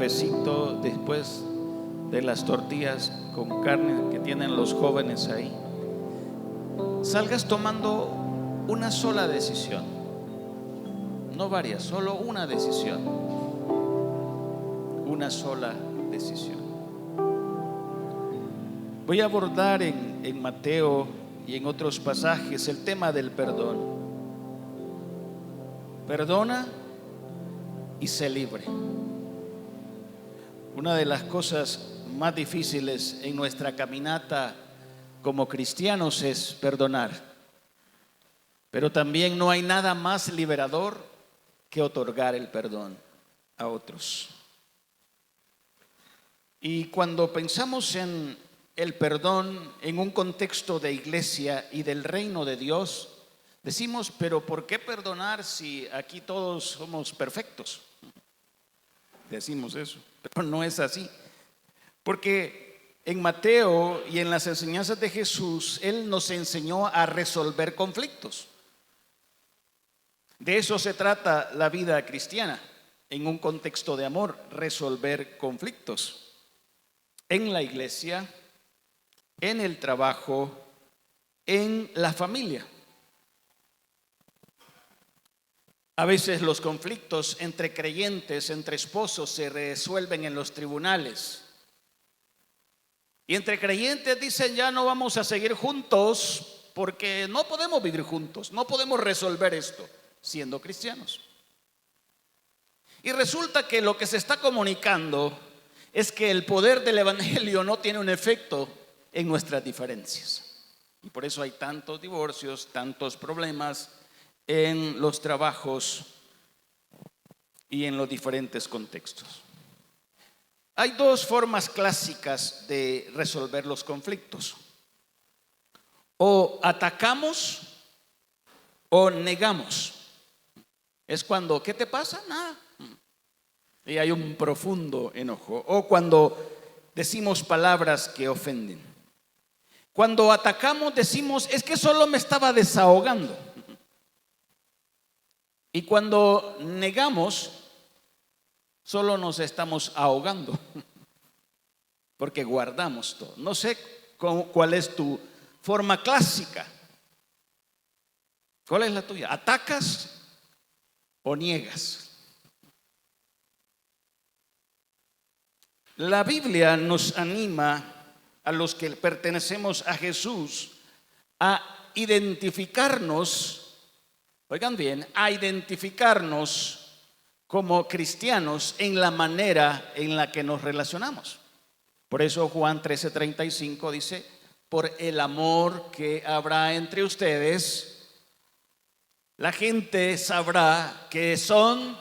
cafecito después de las tortillas con carne que tienen los jóvenes ahí, salgas tomando una sola decisión, no varias, solo una decisión, una sola decisión. Voy a abordar en Mateo y en otros pasajes el tema del perdón. Perdona y sé libre. Una de las cosas más difíciles en nuestra caminata como cristianos es perdonar, pero también no hay nada más liberador que otorgar el perdón a otros. Y cuando pensamos en el perdón en un contexto de iglesia y del reino de Dios, decimos, pero ¿por qué perdonar si aquí todos somos perfectos? Decimos eso, pero no es así. Porque en Mateo y en las enseñanzas de Jesús, Él nos enseñó a resolver conflictos. De eso se trata la vida cristiana, en un contexto de amor, resolver conflictos. En la iglesia, en el trabajo, en la familia. A veces los conflictos entre creyentes, entre esposos, se resuelven en los tribunales. Y entre creyentes dicen, ya no vamos a seguir juntos porque no podemos vivir juntos, no podemos resolver esto siendo cristianos. Y resulta que lo que se está comunicando es que el poder del evangelio no tiene un efecto en nuestras diferencias. Y por eso hay tantos divorcios, tantos problemas en los trabajos y en los diferentes contextos. Hay dos formas clásicas de resolver los conflictos: o atacamos o negamos. Es cuando, ¿qué te pasa? Nada. Y hay un profundo enojo. O cuando decimos palabras que ofenden. Cuando atacamos decimos, es que solo me estaba desahogando. Y cuando negamos, solo nos estamos ahogando, porque guardamos todo. No sé cuál es tu forma clásica. ¿Cuál es la tuya? ¿Atacas o niegas? La Biblia nos anima a los que pertenecemos a Jesús a identificarnos, oigan bien, a identificarnos como cristianos en la manera en la que nos relacionamos. Por eso Juan 13:35 dice, por el amor que habrá entre ustedes, la gente sabrá que son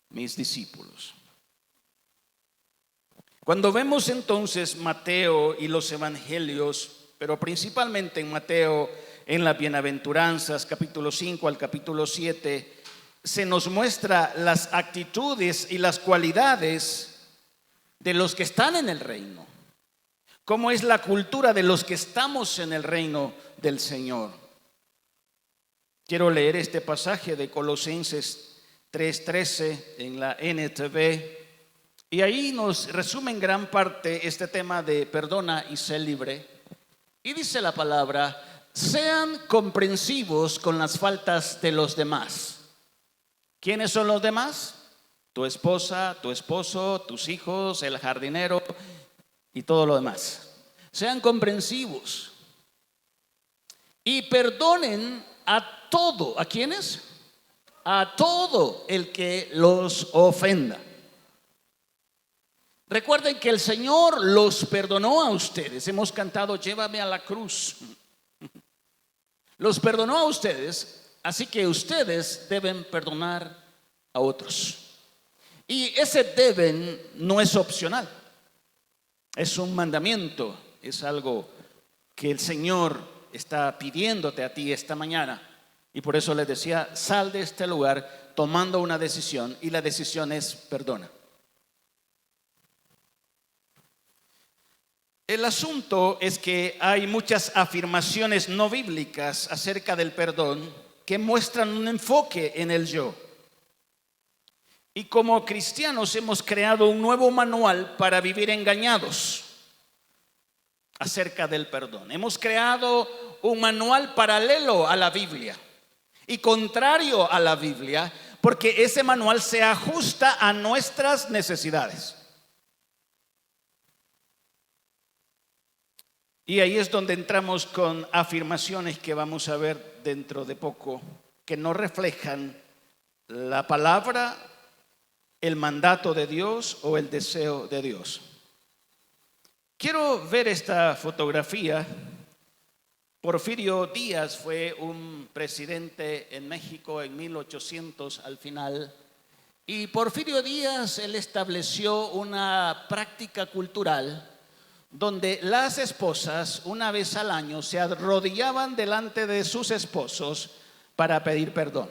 mis discípulos. Cuando vemos entonces Mateo y los evangelios, pero principalmente en Mateo, en las bienaventuranzas, capítulo 5 al capítulo 7, se nos muestra las actitudes y las cualidades de los que están en el reino. Cómo es la cultura de los que estamos en el reino del Señor. Quiero leer este pasaje de Colosenses 3:13 en la NTV. Y ahí nos resume en gran parte este tema de perdona y sé libre. Y dice la palabra, sean comprensivos con las faltas de los demás. ¿Quiénes son los demás? Tu esposa, tu esposo, tus hijos, el jardinero y todo lo demás. Sean comprensivos y perdonen a todo. ¿A quiénes? A todo el que los ofenda. Recuerden que el Señor los perdonó a ustedes. Hemos cantado, llévame a la cruz. Los perdonó a ustedes, así que ustedes deben perdonar a otros. Y ese deben no es opcional. Es un mandamiento, es algo que el Señor está pidiéndote a ti esta mañana. Y por eso les decía, sal de este lugar tomando una decisión, y la decisión es perdona. El asunto es que hay muchas afirmaciones no bíblicas acerca del perdón que muestran un enfoque en el yo. Y como cristianos hemos creado un nuevo manual para vivir engañados acerca del perdón. Hemos creado un manual paralelo a la Biblia y contrario a la Biblia, porque ese manual se ajusta a nuestras necesidades. Y ahí es donde entramos con afirmaciones que vamos a ver dentro de poco, que no reflejan la palabra, el mandato de Dios o el deseo de Dios. Quiero ver esta fotografía. Porfirio Díaz fue un presidente en México en 1800 al final. Y Porfirio Díaz, él estableció una práctica cultural donde las esposas una vez al año se arrodillaban delante de sus esposos para pedir perdón.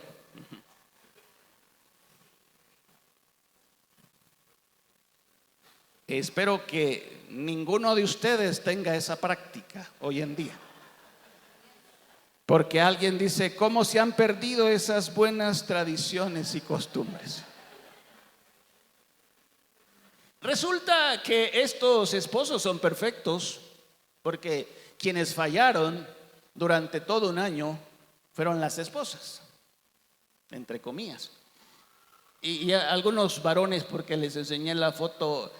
Espero que ninguno de ustedes tenga esa práctica hoy en día. Porque alguien dice, ¿cómo se han perdido esas buenas tradiciones y costumbres? Resulta que estos esposos son perfectos, porque quienes fallaron durante todo un año fueron las esposas, entre comillas. Y algunos varones, porque les enseñé la foto,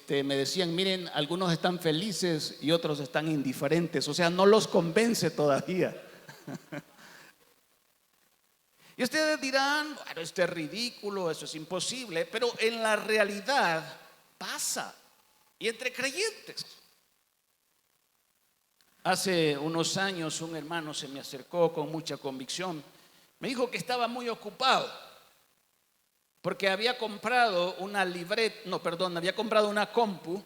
me decían, miren, algunos están felices y otros están indiferentes, o sea, no los convence todavía. Y ustedes dirán, bueno, esto es ridículo, eso es imposible, pero en la realidad pasa, y entre creyentes. Hace unos años un hermano se me acercó con mucha convicción, me dijo que estaba muy ocupado porque había comprado había comprado una compu,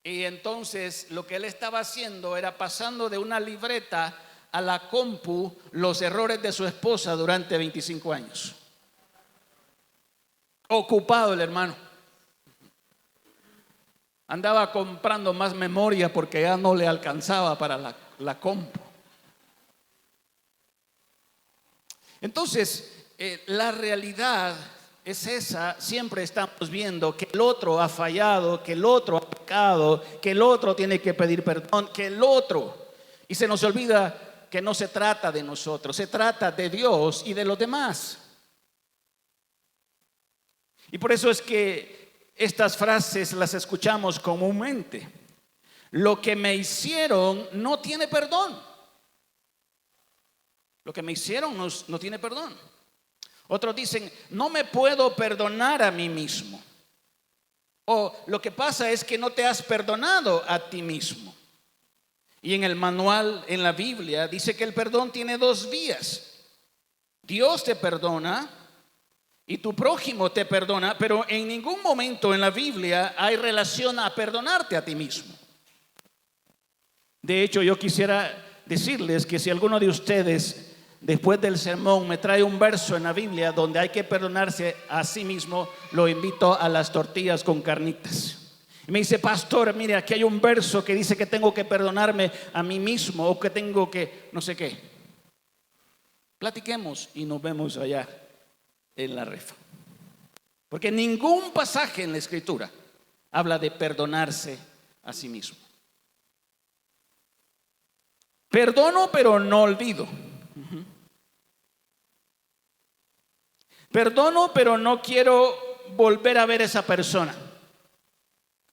y entonces lo que él estaba haciendo era pasando de una libreta a la compu los errores de su esposa durante 25 años. Ocupado el hermano. Andaba comprando más memoria porque ya no le alcanzaba para la compu. Entonces, la realidad es esa. Siempre estamos viendo que el otro ha fallado, que el otro ha pecado, que el otro tiene que pedir perdón, que el otro. Y se nos olvida que no se trata de nosotros, se trata de Dios y de los demás. Y por eso es que estas frases las escuchamos comúnmente. Lo que me hicieron no tiene perdón. Lo que me hicieron no tiene perdón. Otros dicen, no me puedo perdonar a mí mismo. O lo que pasa es que no te has perdonado a ti mismo. Y en el manual, en la Biblia, dice que el perdón tiene dos vías. Dios te perdona y tu prójimo te perdona, pero en ningún momento en la Biblia hay relación a perdonarte a ti mismo. De hecho, yo quisiera decirles que si alguno de ustedes después del sermón me trae un verso en la Biblia donde hay que perdonarse a sí mismo, lo invito a las tortillas con carnitas. Y me dice, pastor, mire, aquí hay un verso que dice que tengo que perdonarme a mí mismo, o que tengo que no sé qué. Platiquemos y nos vemos allá en la refa. Porque ningún pasaje en la Escritura habla de perdonarse a sí mismo. Perdono, pero no olvido. Perdono, pero no quiero volver a ver a esa persona.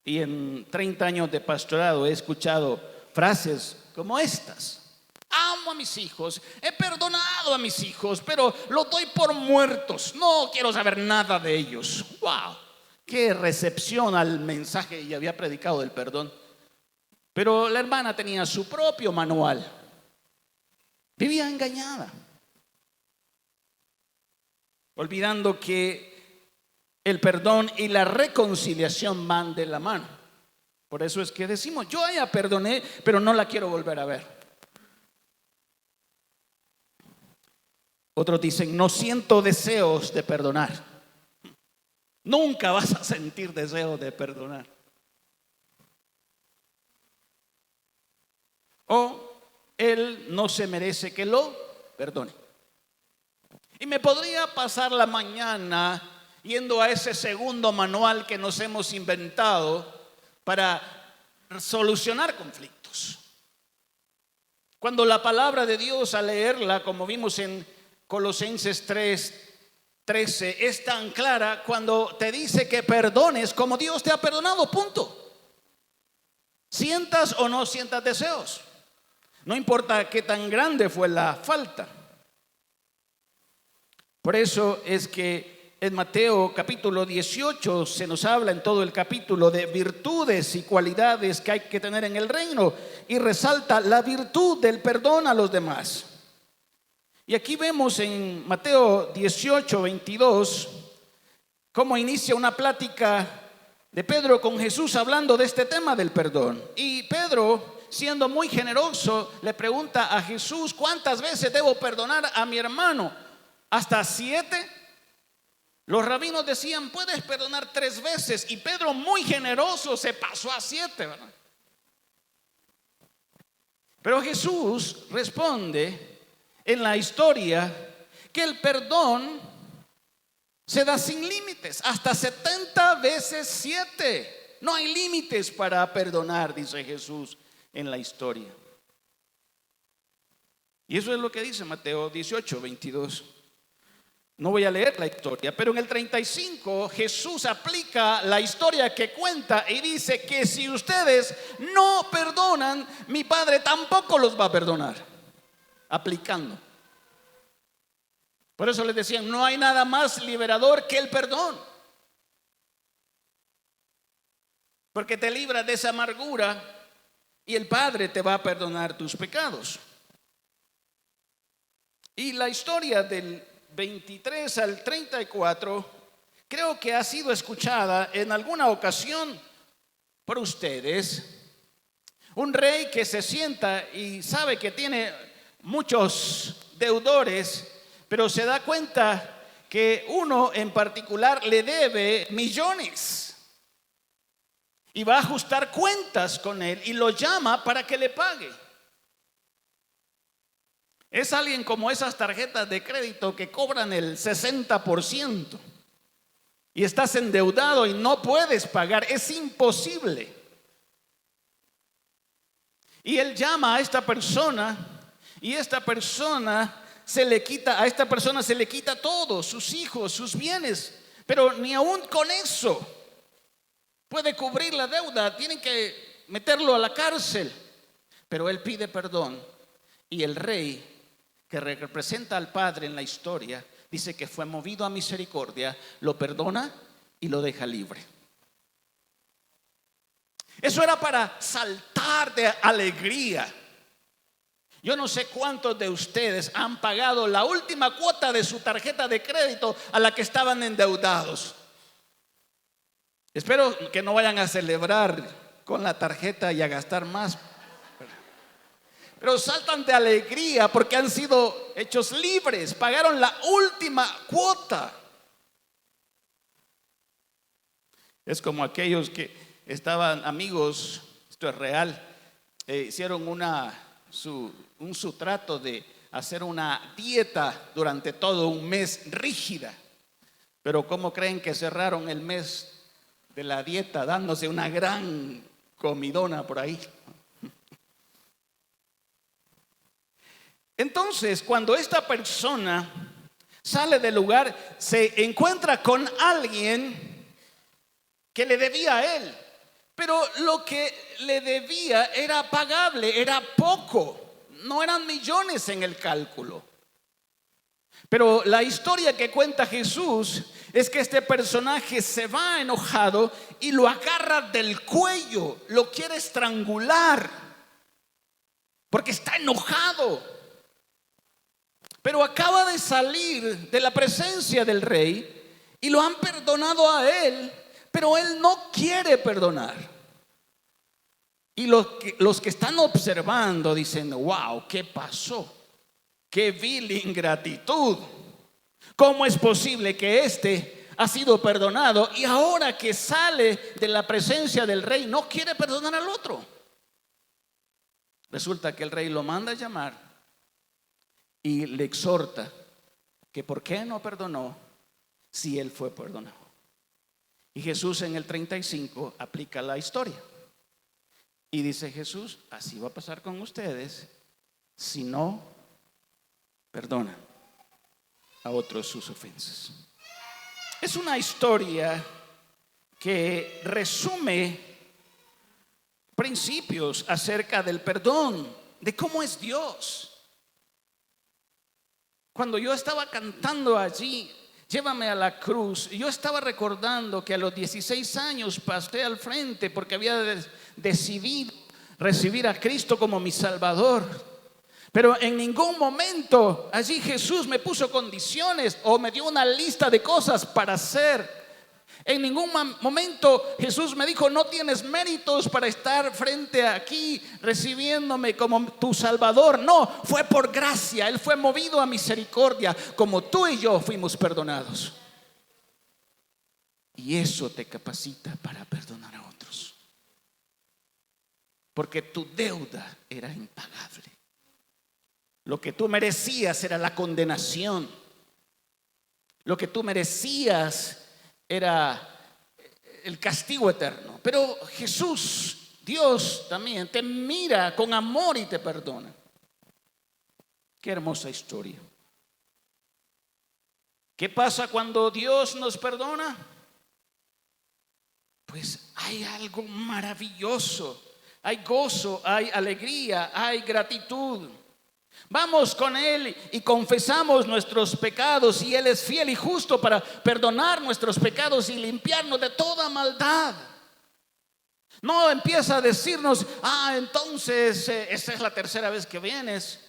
Y en 30 años de pastorado he escuchado frases como estas. Amo a mis hijos, he perdonado a mis hijos, pero los doy por muertos. No quiero saber nada de ellos. ¡Wow! ¡Qué recepción al mensaje! Y había predicado del perdón. Pero la hermana tenía su propio manual. Vivía engañada, olvidando que el perdón y la reconciliación van de la mano. Por eso es que decimos, yo ya perdoné, pero no la quiero volver a ver. Otros dicen, no siento deseos de perdonar. Nunca vas a sentir deseos de perdonar. O él no se merece que lo perdone. Y me podría pasar la mañana yendo a ese segundo manual que nos hemos inventado para solucionar conflictos. Cuando la palabra de Dios, al leerla, como vimos en Colosenses 3:13, es tan clara cuando te dice que perdones como Dios te ha perdonado, punto. Sientas o no sientas deseos, no importa qué tan grande fue la falta. Por eso es que en Mateo capítulo 18 se nos habla en todo el capítulo de virtudes y cualidades que hay que tener en el reino, y resalta la virtud del perdón a los demás. Y aquí vemos en Mateo 18:22 cómo inicia una plática de Pedro con Jesús hablando de este tema del perdón. Y Pedro, siendo muy generoso, le pregunta a Jesús: ¿cuántas veces debo perdonar a mi hermano? ¿Hasta 7? Los rabinos decían: puedes perdonar 3 veces. Y Pedro, muy generoso, se pasó a 7, ¿verdad? Pero Jesús responde en la historia que el perdón se da sin límites, hasta 70 veces 7. No hay límites para perdonar, dice Jesús en la historia. Y eso es lo que dice Mateo 18:22. No voy a leer la historia, pero en el 35 Jesús aplica la historia que cuenta y dice que si ustedes no perdonan, mi Padre tampoco los va a perdonar. Aplicando. Por eso les decían: no hay nada más liberador que el perdón, porque te libra de esa amargura y el Padre te va a perdonar tus pecados. Y la historia del 23 al 34 creo que ha sido escuchada en alguna ocasión por ustedes. Un rey que se sienta y sabe que tiene muchos deudores, pero se da cuenta que uno en particular le debe millones y va a ajustar cuentas con él y lo llama para que le pague. Es alguien como esas tarjetas de crédito que cobran el 60% y estás endeudado y no puedes pagar, es imposible. Y él llama a esta persona y esta persona a esta persona se le quita todo, sus hijos, sus bienes, pero ni aún con eso puede cubrir la deuda, tienen que meterlo a la cárcel. Pero él pide perdón y el rey, que representa al Padre en la historia, dice que fue movido a misericordia, lo perdona y lo deja libre. Eso era para saltar de alegría. Yo no sé cuántos de ustedes han pagado la última cuota de su tarjeta de crédito a la que estaban endeudados. Espero que no vayan a celebrar con la tarjeta y a gastar más. Pero saltan de alegría porque han sido hechos libres, pagaron la última cuota. Es como aquellos que estaban amigos, esto es real, hicieron un trato de hacer una dieta durante todo un mes rígida. Pero ¿cómo creen que cerraron el mes de la dieta? Dándose una gran comidona por ahí. Entonces, cuando esta persona sale del lugar, se encuentra con alguien que le debía a él, pero lo que le debía era pagable, era poco, no eran millones en el cálculo. Pero la historia que cuenta Jesús es que este personaje se va enojado y lo agarra del cuello, lo quiere estrangular, porque está enojado. Pero acaba de salir de la presencia del rey y lo han perdonado a él, pero él no quiere perdonar. Y los que están observando dicen: wow, ¿qué pasó? ¡Qué vil ingratitud! ¿Cómo es posible que este ha sido perdonado y ahora que sale de la presencia del rey no quiere perdonar al otro? Resulta que el rey lo manda a llamar y le exhorta que por qué no perdonó si él fue perdonado. Y Jesús en el 35 aplica la historia. Y dice Jesús, así va a pasar con ustedes si no perdonan a otros sus ofensas. Es una historia que resume principios acerca del perdón, de cómo es Dios. Cuando yo estaba cantando allí, llévame a la cruz, yo estaba recordando que a los 16 años pasé al frente porque había decidido recibir a Cristo como mi Salvador. Pero en ningún momento allí Jesús me puso condiciones o me dio una lista de cosas para hacer. En ningún momento Jesús me dijo, no tienes méritos para estar frente aquí recibiéndome como tu Salvador. No, fue por gracia. Él fue movido a misericordia, como tú y yo fuimos perdonados. Y eso te capacita para perdonar a otros, porque tu deuda era impagable. Lo que tú merecías era la condenación. Lo que tú merecías era el castigo eterno. Pero Jesús, Dios también te mira con amor y te perdona. Qué hermosa historia. ¿Qué pasa cuando Dios nos perdona? Pues hay algo maravilloso. Hay gozo, hay alegría, hay gratitud. Vamos con Él y confesamos nuestros pecados, y Él es fiel y justo para perdonar nuestros pecados y limpiarnos de toda maldad. No empieza a decirnos, entonces esta es la tercera vez que vienes,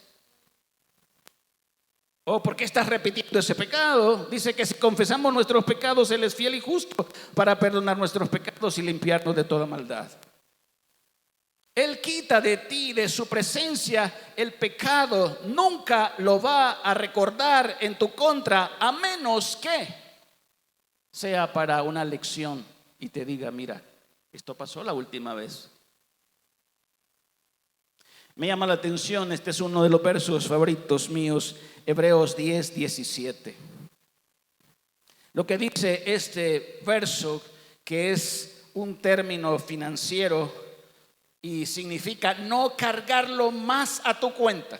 o ¿por qué estás repitiendo ese pecado? Dice que si confesamos nuestros pecados, Él es fiel y justo para perdonar nuestros pecados y limpiarnos de toda maldad. Él quita de ti, de su presencia, el pecado. Nunca lo va a recordar en tu contra, a menos que sea para una lección y te diga, mira, esto pasó la última vez. Me llama la atención, este es uno de los versos favoritos míos, Hebreos 10:17. Lo que dice este verso, que es un término financiero, y significa no cargarlo más a tu cuenta.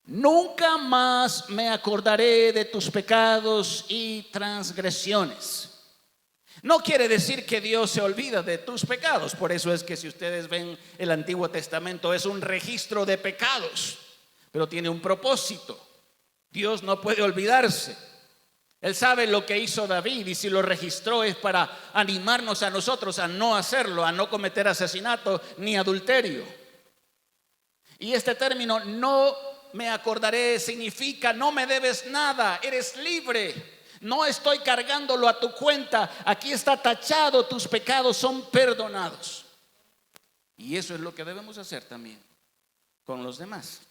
Nunca más me acordaré de tus pecados y transgresiones. No quiere decir que Dios se olvida de tus pecados. Por eso es que si ustedes ven el Antiguo Testamento, es un registro de pecados, pero tiene un propósito. Dios no puede olvidarse. Él sabe lo que hizo David, y si lo registró es para animarnos a nosotros a no hacerlo, a no cometer asesinato ni adulterio. Y este término, no me acordaré, significa no me debes nada, eres libre. No estoy cargándolo a tu cuenta, aquí está tachado, tus pecados son perdonados. Y eso es lo que debemos hacer también con los demás.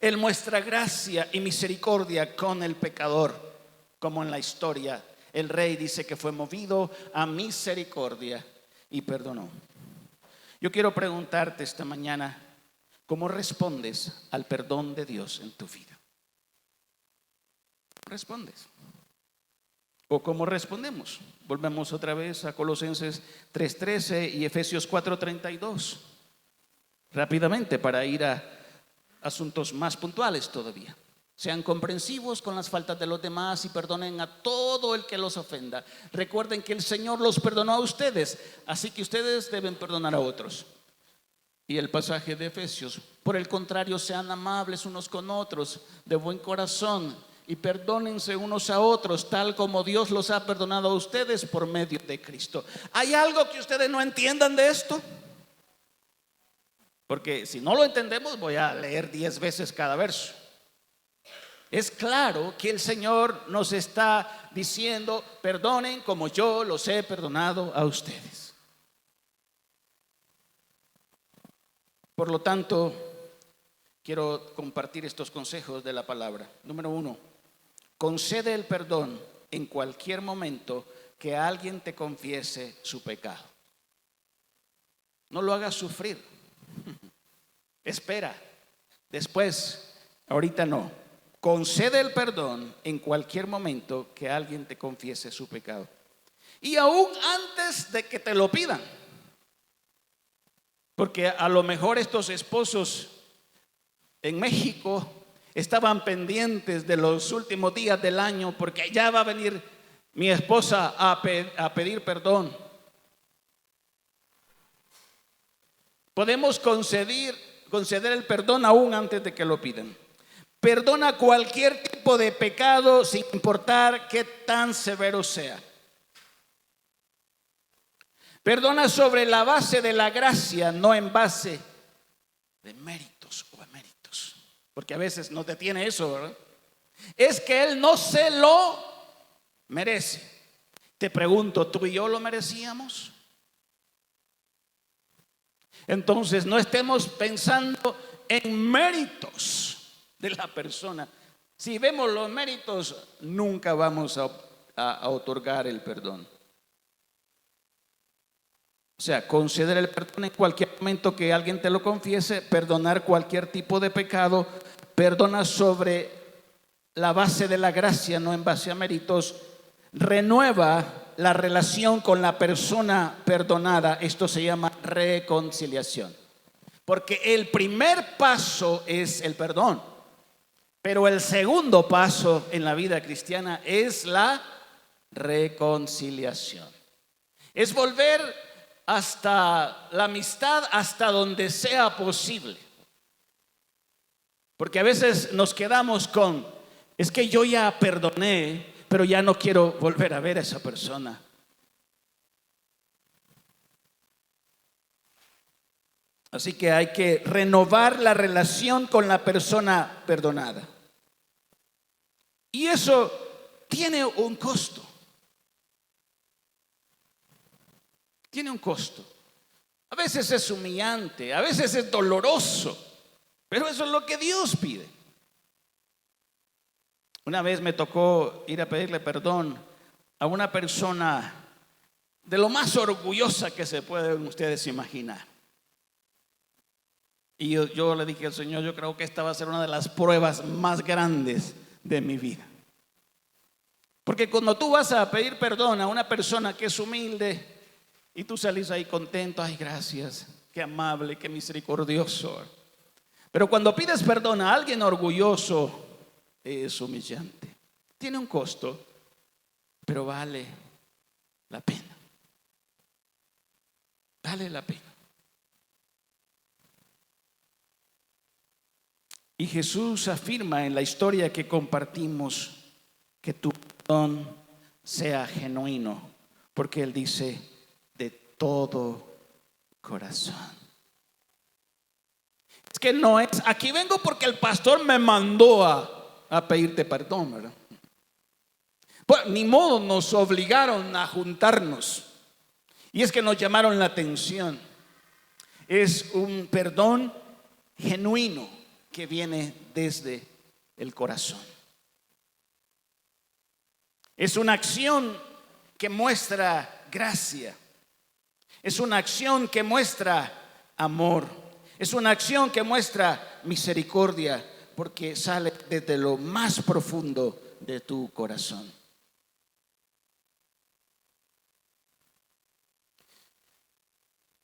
Él muestra gracia y misericordia con el pecador, como en la historia. El rey dice que fue movido a misericordia y perdonó. Yo quiero preguntarte esta mañana, ¿cómo respondes al perdón de Dios en tu vida? ¿Respondes? ¿O cómo respondemos? Volvemos otra vez a Colosenses 3:13 y Efesios 4:32. Rápidamente, para ir a asuntos más puntuales todavía. Sean comprensivos con las faltas de los demás y perdonen a todo el que los ofenda. Recuerden que el Señor los perdonó a ustedes, así que ustedes deben perdonar a otros. Y el pasaje de Efesios, por el contrario, sean amables unos con otros, de buen corazón, y perdónense unos a otros, tal como Dios los ha perdonado a ustedes por medio de Cristo. ¿Hay algo que ustedes no entiendan de esto? Porque si no lo entendemos, voy a leer 10 veces cada verso. Es claro que el Señor nos está diciendo, perdonen como yo los he perdonado a ustedes. Por lo tanto, quiero compartir estos consejos de la palabra. Número 1, concede el perdón en cualquier momento que alguien te confiese su pecado. No lo hagas sufrir. Espera, después, ahorita no. concede el perdón en cualquier momento que alguien te confiese su pecado. Y aún antes de que te lo pidan. Porque a lo mejor estos esposos en México estaban pendientes de los últimos días del año, porque ya va a venir mi esposa a pedir perdón. Podemos conceder el perdón aún antes de que lo pidan. Perdona cualquier tipo de pecado sin importar qué tan severo sea. Perdona sobre la base de la gracia, no en base de méritos o eméritos. Porque a veces nos detiene eso, ¿verdad? Es que Él no se lo merece. Te pregunto, ¿tú y yo lo merecíamos? Entonces no estemos pensando en méritos de la persona. Si vemos los méritos, nunca vamos a otorgar el perdón. O sea, conceder el perdón en cualquier momento que alguien te lo confiese, perdonar cualquier tipo de pecado, perdona sobre la base de la gracia, no en base a méritos, renueva la relación con la persona perdonada. Esto se llama reconciliación. Porque el primer paso es el perdón, pero el segundo paso en la vida cristiana es la reconciliación. Es volver hasta la amistad, hasta donde sea posible. Porque a veces nos quedamos con, es que yo ya perdoné, pero ya no quiero volver a ver a esa persona. Así que hay que renovar la relación con la persona perdonada. Y eso tiene un costo. Tiene un costo. A veces es humillante, a veces es doloroso, pero eso es lo que Dios pide. Una vez me tocó ir a pedirle perdón a una persona de lo más orgullosa que se pueden ustedes imaginar. Y yo le dije al Señor, yo creo que esta va a ser una de las pruebas más grandes de mi vida. Porque cuando tú vas a pedir perdón a una persona que es humilde y tú salís ahí contento, ay, gracias, qué amable, qué misericordioso. Pero cuando pides perdón a alguien orgulloso, es humillante. Tiene un costo, pero vale la pena. Vale la pena. Y Jesús afirma en la historia que compartimos que tu perdón sea genuino, porque Él dice de todo corazón. Es que no es, aquí vengo porque el pastor me mandó a pedirte perdón, ¿verdad? Pues ni modo, nos obligaron a juntarnos. Y es que nos llamaron la atención. Es un perdón genuino que viene desde el corazón. Es una acción que muestra gracia. Es una acción que muestra amor. Es una acción que muestra misericordia, porque sale desde lo más profundo de tu corazón.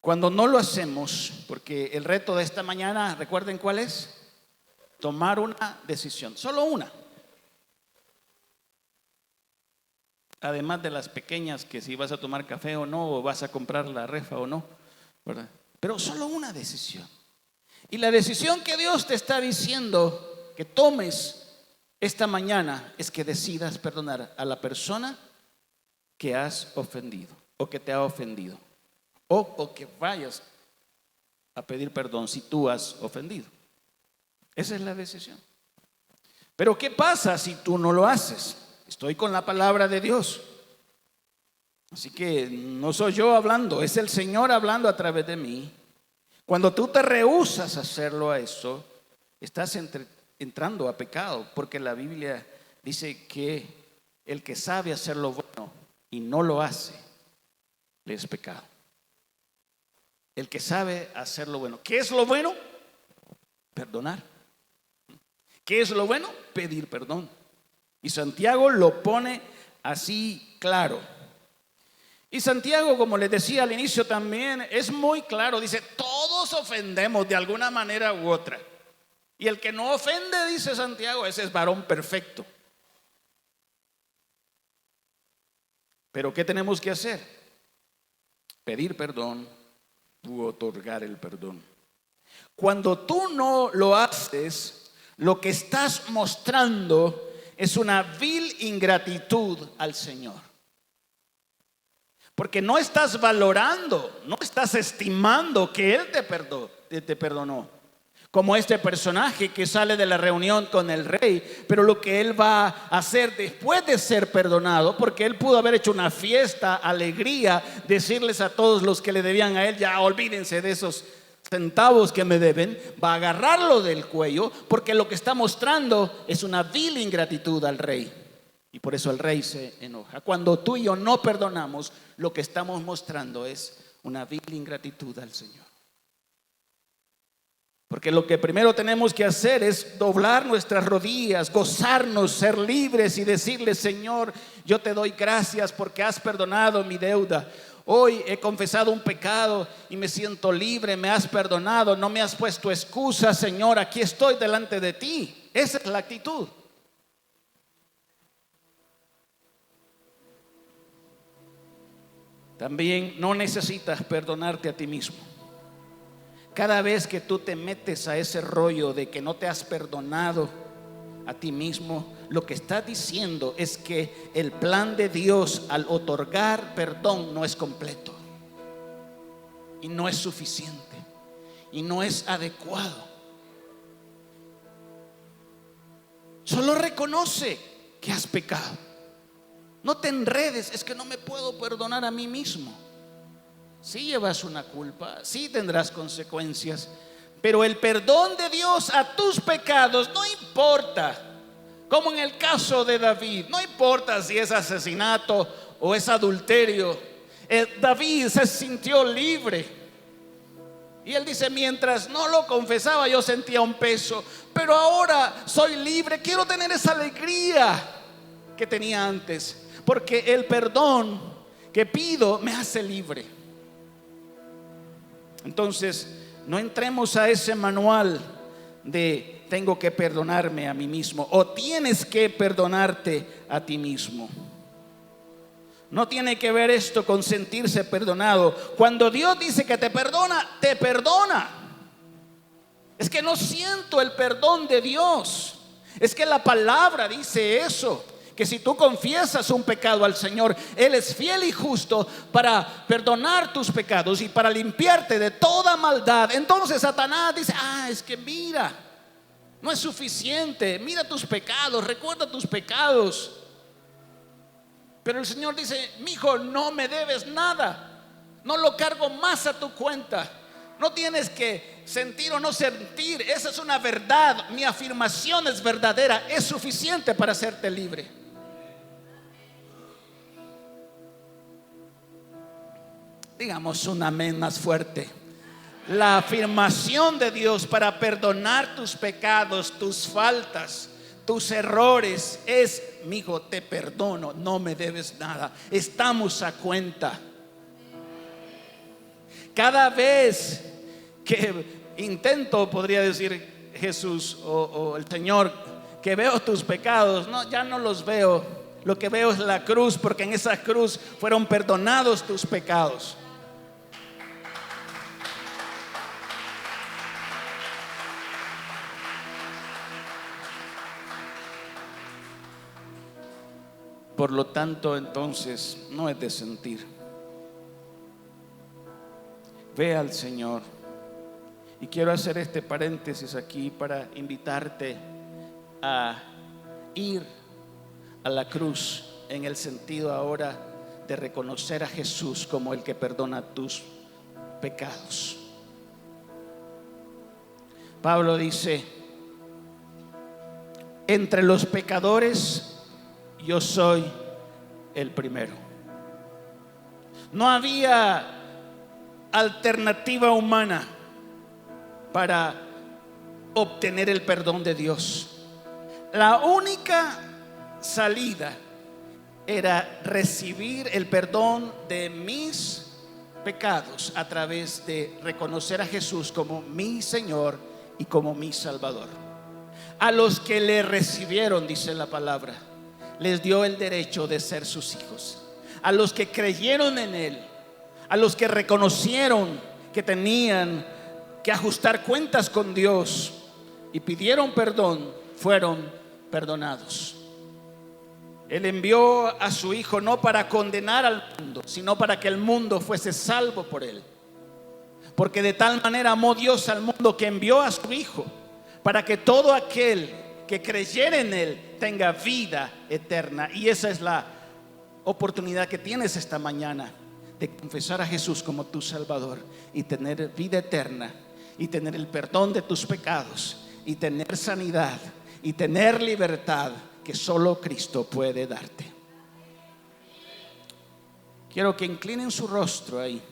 Cuando no lo hacemos, porque el reto de esta mañana, ¿recuerden cuál es? Tomar una decisión, solo una. Además de las pequeñas, que si vas a tomar café o no, o vas a comprar la refa o no, ¿verdad? Pero solo una decisión. Y la decisión que Dios te está diciendo que tomes esta mañana es que decidas perdonar a la persona que has ofendido o que te ha ofendido, o que vayas a pedir perdón si tú has ofendido. Esa es la decisión. Pero ¿qué pasa si tú no lo haces? Estoy con la palabra de Dios. Así que no soy yo hablando, es el Señor hablando a través de mí. Cuando tú te rehusas a hacerlo a eso, estás entrando a pecado, porque la Biblia dice que el que sabe hacer lo bueno y no lo hace, le es pecado. El que sabe hacer lo bueno. ¿Qué es lo bueno? Perdonar. ¿Qué es lo bueno? Pedir perdón. Y Santiago lo pone así claro. Y Santiago, como les decía al inicio también, es muy claro. Dice, todos ofendemos de alguna manera u otra. Y el que no ofende, dice Santiago, ese es varón perfecto. Pero ¿qué tenemos que hacer? Pedir perdón u otorgar el perdón. Cuando tú no lo haces, lo que estás mostrando es una vil ingratitud al Señor. Porque no estás valorando, no estás estimando que Él te perdonó. Como este personaje que sale de la reunión con el rey, pero lo que él va a hacer después de ser perdonado, porque él pudo haber hecho una fiesta, alegría, decirles a todos los que le debían a él, ya olvídense de esos centavos que me deben, va a agarrarlo del cuello, porque lo que está mostrando es una vil ingratitud al rey. Y por eso el rey se enoja. Cuando tú y yo no perdonamos, lo que estamos mostrando es una vil ingratitud al Señor. Porque lo que primero tenemos que hacer es doblar nuestras rodillas, gozarnos, ser libres y decirle, Señor, yo te doy gracias porque has perdonado mi deuda. Hoy he confesado un pecado y me siento libre, me has perdonado, no me has puesto excusa, Señor, aquí estoy delante de ti. Esa es la actitud. También no necesitas perdonarte a ti mismo. Cada vez que tú te metes a ese rollo de que no te has perdonado a ti mismo, lo que estás diciendo es que el plan de Dios al otorgar perdón no es completo y no es suficiente y no es adecuado. Solo reconoce que has pecado. No te enredes, es que no me puedo perdonar a mí mismo. Sí llevas una culpa, sí tendrás consecuencias, pero el perdón de Dios a tus pecados no importa. Como en el caso de David, no importa si es asesinato o es adulterio. David se sintió libre. Y él dice, mientras no lo confesaba yo sentía un peso, pero ahora soy libre, quiero tener esa alegría que tenía antes, porque el perdón que pido me hace libre. Entonces, no entremos a ese manual de tengo que perdonarme a mí mismo o tienes que perdonarte a ti mismo. No tiene que ver esto con sentirse perdonado. Cuando Dios dice que te perdona, te perdona. Es que no siento el perdón de Dios. Es que la palabra dice eso, que si tú confiesas un pecado al Señor, Él es fiel y justo para perdonar tus pecados y para limpiarte de toda maldad. Entonces Satanás dice, es que mira, no es suficiente, mira tus pecados, recuerda tus pecados. Pero el Señor dice, mijo, no me debes nada, no lo cargo más a tu cuenta. No tienes que sentir o no sentir, esa es una verdad, mi afirmación es verdadera, es suficiente para hacerte libre. Digamos un amén más fuerte. La afirmación de Dios para perdonar tus pecados, tus faltas, tus errores es, mijo, te perdono, no me debes nada, estamos a cuenta. Cada vez que intento, podría decir Jesús o el Señor, que veo tus pecados, no, ya no los veo. Lo que veo es la cruz, porque en esa cruz fueron perdonados tus pecados. Por lo tanto, entonces, no es de sentir. Ve al Señor. Y quiero hacer este paréntesis aquí para invitarte a ir a la cruz en el sentido ahora de reconocer a Jesús como el que perdona tus pecados. Pablo dice, entre los pecadores yo soy el primero. No había alternativa humana para obtener el perdón de Dios. La única salida era recibir el perdón de mis pecados a través de reconocer a Jesús como mi Señor y como mi Salvador. A los que le recibieron, dice la palabra, les dio el derecho de ser sus hijos. A los que creyeron en Él, a los que reconocieron que tenían que ajustar cuentas con Dios y pidieron perdón, fueron perdonados. Él envió a su Hijo no para condenar al mundo, sino para que el mundo fuese salvo por Él. Porque de tal manera amó Dios al mundo que envió a su Hijo, para que todo aquel que creyera en Él tenga vida eterna. Y esa es la oportunidad que tienes esta mañana, de confesar a Jesús como tu Salvador y tener vida eterna, y tener el perdón de tus pecados, y tener sanidad, y tener libertad que solo Cristo puede darte. Quiero que inclinen su rostro ahí.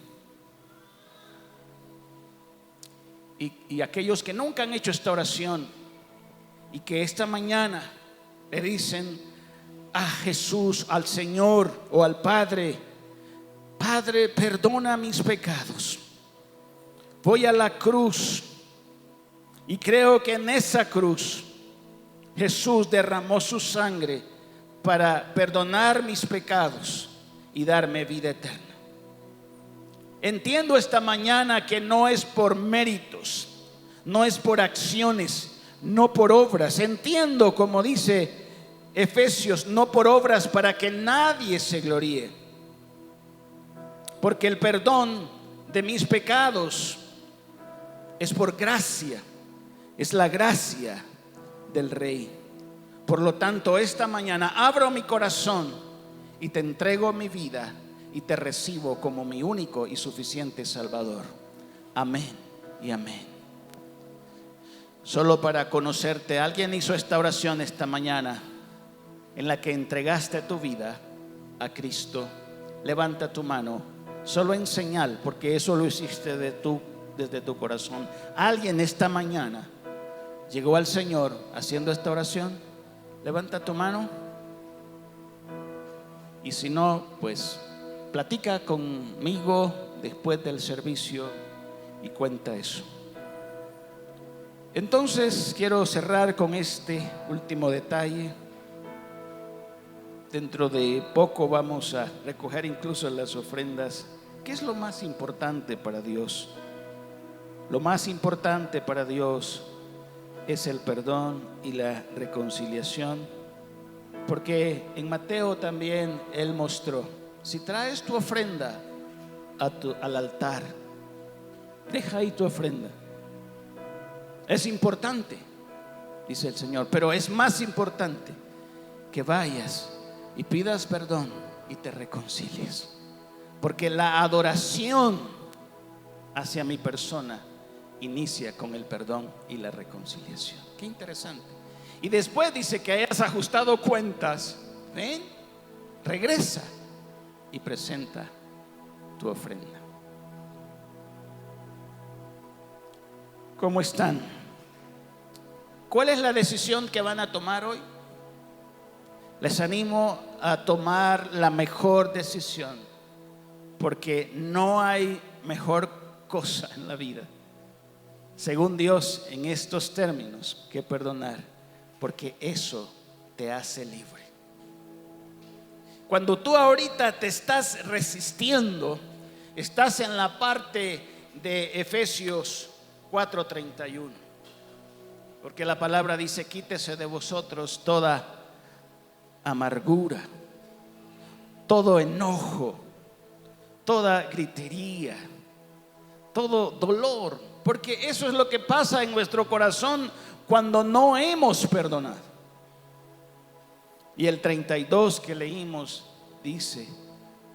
Y aquellos que nunca han hecho esta oración y que esta mañana le dicen a Jesús, al Señor o al Padre: Padre, perdona mis pecados. Voy a la cruz y creo que en esa cruz Jesús derramó su sangre para perdonar mis pecados y darme vida eterna. Entiendo esta mañana que no es por méritos, no es por acciones, no por obras. Entiendo, como dice Efesios, no por obras, para que nadie se gloríe. Porque el perdón de mis pecados es por gracia, es la gracia del Rey. Por lo tanto, esta mañana abro mi corazón y te entrego mi vida y te recibo como mi único y suficiente Salvador. Amén y amén. Solo para conocerte, alguien hizo esta oración esta mañana en la que entregaste tu vida a Cristo. Levanta tu mano, solo en señal, porque eso lo hiciste desde tu corazón. Alguien esta mañana llegó al Señor haciendo esta oración. Levanta tu mano. Y si no, pues platica conmigo después del servicio y cuenta eso. Entonces quiero cerrar con este último detalle. Dentro de poco vamos a recoger incluso las ofrendas. ¿Qué es lo más importante para Dios? Lo más importante para Dios es el perdón y la reconciliación, porque en Mateo también Él mostró: si traes tu ofrenda al altar, deja ahí tu ofrenda. Es importante, dice el Señor, pero es más importante que vayas y pidas perdón y te reconcilies, porque la adoración hacia mi persona inicia con el perdón y la reconciliación. Qué interesante. Y después dice que hayas ajustado cuentas. Ven, regresa y presenta tu ofrenda. ¿Cómo están? ¿Cuál es la decisión que van a tomar hoy? Les animo a tomar la mejor decisión, porque no hay mejor cosa en la vida, según Dios, en estos términos, que perdonar, porque eso te hace libre. Cuando tú ahorita te estás resistiendo, estás en la parte de Efesios 4:31, porque la palabra dice: quítese de vosotros toda amargura, todo enojo, toda gritería, todo dolor, porque eso es lo que pasa en nuestro corazón cuando no hemos perdonado. Y el 32 que leímos dice: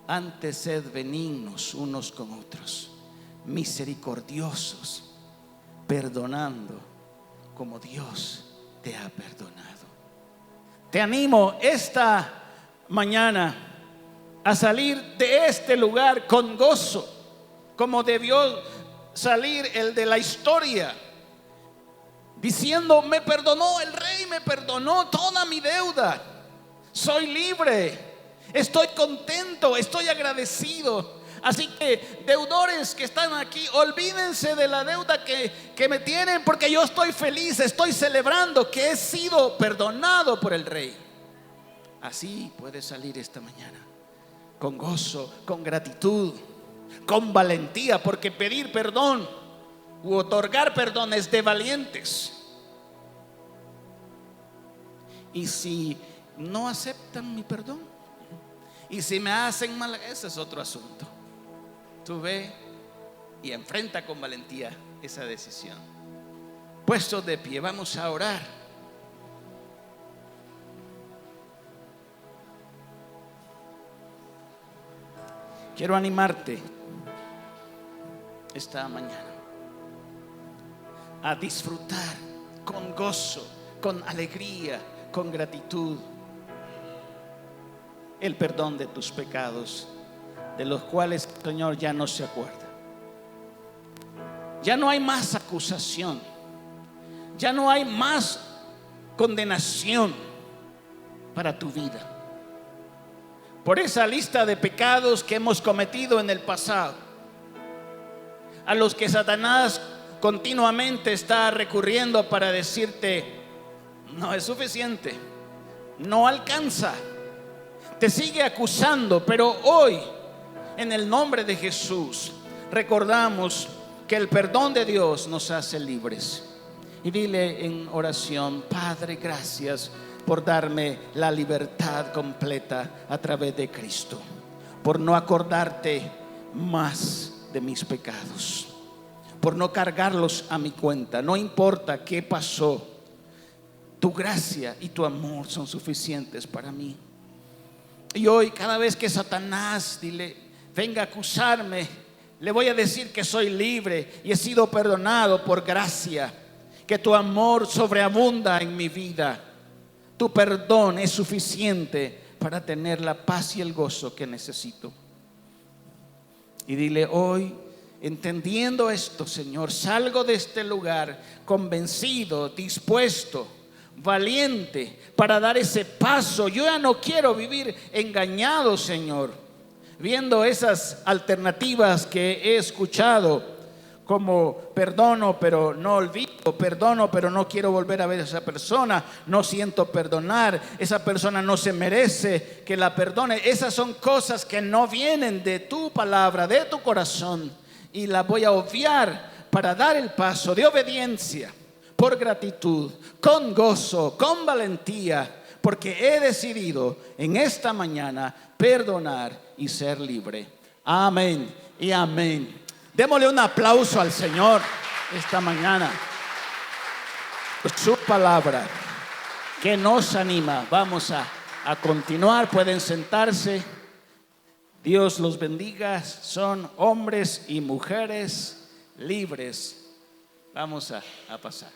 antes sed benignos unos con otros, misericordiosos, perdonando como Dios te ha perdonado. Te animo esta mañana a salir de este lugar con gozo, como debió salir el de la historia diciendo: me perdonó, el rey me perdonó toda mi deuda, soy libre, estoy contento, estoy agradecido. Así que, deudores que están aquí, olvídense de la deuda que me tienen, porque yo estoy feliz, estoy celebrando que he sido perdonado por el rey. Así puedes salir esta mañana, con gozo, con gratitud, con valentía, porque pedir perdón u otorgar perdón es de valientes. Y si no aceptan mi perdón, y si me hacen mal, ese es otro asunto. Tú ve y enfrenta con valentía esa decisión. Puestos de pie, vamos a orar. Quiero animarte esta mañana a disfrutar con gozo, con alegría, con gratitud el perdón de tus pecados, de los cuales el Señor ya no se acuerda. Ya no hay más acusación, ya no hay más condenación para tu vida por esa lista de pecados que hemos cometido en el pasado, a los que Satanás continuamente está recurriendo para decirte: no es suficiente, no alcanza. Te sigue acusando, pero hoy, en el nombre de Jesús, recordamos que el perdón de Dios nos hace libres. Y dile en oración: Padre, gracias por darme la libertad completa a través de Cristo, por no acordarte más de mis pecados, por no cargarlos a mi cuenta. No importa qué pasó, tu gracia y tu amor son suficientes para mí. Y hoy, cada vez que Satanás venga a acusarme, le voy a decir que soy libre y he sido perdonado por gracia, que tu amor sobreabunda en mi vida. Tu perdón es suficiente para tener la paz y el gozo que necesito. Y dile hoy, entendiendo esto, Señor, salgo de este lugar convencido, dispuesto, valiente para dar ese paso. Yo ya no quiero vivir engañado, Señor, viendo esas alternativas que he escuchado, como perdono pero no olvido, perdono pero no quiero volver a ver a esa persona, no siento perdonar, esa persona no se merece que la perdone. Esas son cosas que no vienen de tu palabra, de tu corazón, y las voy a obviar para dar el paso de obediencia, por gratitud, con gozo, con valentía, porque he decidido en esta mañana perdonar y ser libre. Amén y amén. Démosle un aplauso al Señor esta mañana por su palabra que nos anima. Vamos a continuar, pueden sentarse. Dios los bendiga. Son hombres y mujeres libres. Vamos a pasar.